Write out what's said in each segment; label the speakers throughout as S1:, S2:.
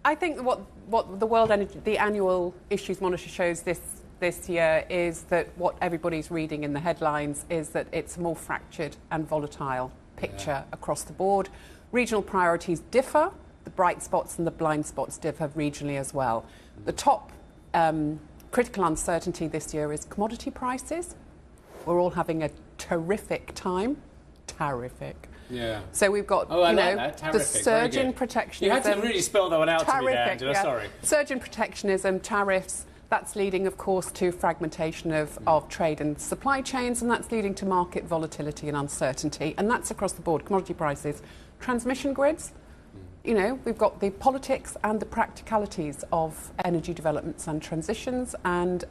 S1: I think what the World Energy, the annual Issues Monitor shows this year is that what everybody's reading in the headlines is that it's a more fractured and volatile picture across the board. Regional priorities differ. The bright spots and the blind spots differ regionally as well. The top critical uncertainty this year is commodity prices. We're all having a terrific time. Terrific.
S2: Yeah.
S1: So we've got, the surge in protectionism.
S2: You had to really spell that one out to me there, Angela.
S1: Yeah.
S2: Sorry.
S1: Surge in protectionism, tariffs. That's leading, of course, to fragmentation of trade and supply chains, and that's leading to market volatility and uncertainty. And that's across the board. Commodity prices, transmission grids. We've got the politics and the practicalities of energy developments and transitions, and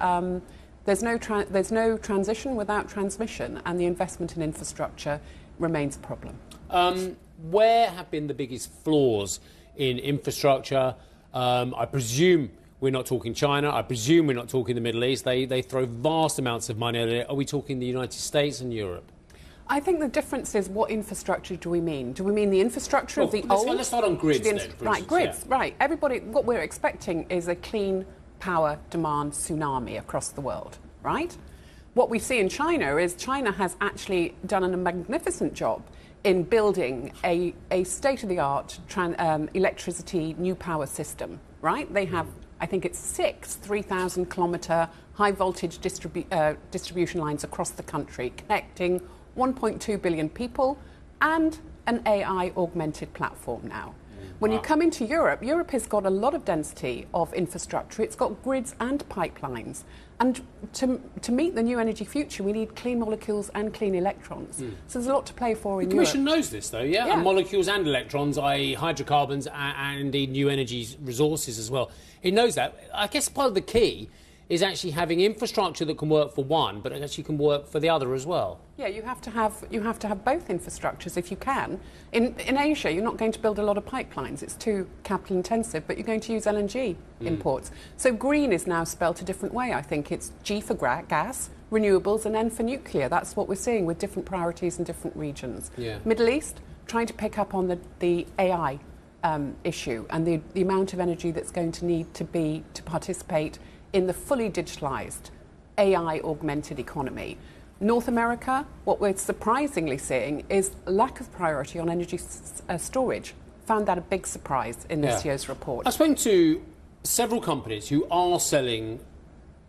S1: there's no transition without transmission, and the investment in infrastructure remains a problem.
S2: Where have been the biggest flaws in infrastructure? I presume we're not talking China. I presume we're not talking the Middle East. They throw vast amounts of money at it. Are we talking the United States and Europe?
S1: I think the difference is what infrastructure do we mean? Do we mean the infrastructure of the old?
S2: Let's start on grids then.
S1: Right, grids, right. Everybody, what we're expecting is a clean power demand tsunami across the world, right? What we see in China is China has actually done a magnificent job in building a state-of-the-art electricity new power system, right? They have, I think it's 6 3,000-kilometre high-voltage distribution lines across the country, connecting 1.2 billion people and an AI-augmented platform now. When you come into Europe, Europe has got a lot of density of infrastructure. It's got grids and pipelines. And to meet the new energy future, we need clean molecules and clean electrons. So there's a lot to play for in Europe.
S2: The Commission knows this, though, yeah? And molecules and electrons, i.e. hydrocarbons and indeed new energy resources as well. It knows that. I guess part of the key is actually having infrastructure that can work for one, but it actually can work for the other as well.
S1: Yeah, you have to have both infrastructures if you can. In Asia, you're not going to build a lot of pipelines. It's too capital intensive, but you're going to use LNG imports. So green is now spelt a different way, I think. It's G for gas, renewables, and N for nuclear. That's what we're seeing with different priorities in different regions.
S2: Yeah.
S1: Middle East, trying to pick up on the AI issue and the amount of energy that's going to need to participate in the fully digitalised AI-augmented economy. North America, what we're surprisingly seeing is lack of priority on energy storage. Found that a big surprise in this year's report.
S2: I've spoken to several companies who are selling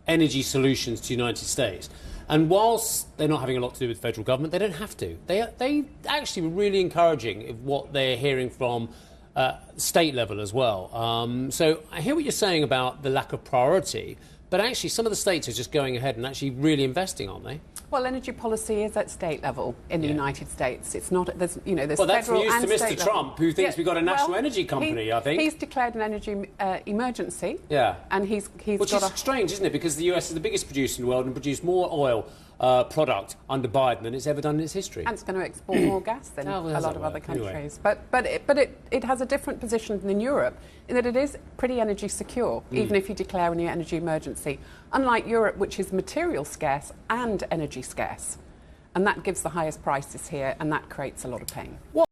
S2: energy solutions to the United States. And whilst they're not having a lot to do with the federal government, they don't have to. They actually were really encouraging of what they're hearing from state level as well. So I hear what you're saying about the lack of priority, but actually some of the states are just going ahead and actually really investing, aren't they?
S1: Well, energy policy is at state level in the United States. It's not, there's
S2: well, that's
S1: federal
S2: news
S1: and
S2: to
S1: state
S2: Mr. Trump, who thinks we've got a national energy company, I think.
S1: He's declared an energy emergency.
S2: Yeah.
S1: And he's
S2: Which is strange, isn't it? Because the US is the biggest producer in the world and produced more oil product under Biden than it's ever done in its history.
S1: And it's going to export more gas than a lot of other countries. Anyway. But it has a different position than Europe in that it is pretty energy secure, even if you declare a new energy emergency. Unlike Europe, which is material scarce and energy scarce. And that gives the highest prices here, and that creates a lot of pain.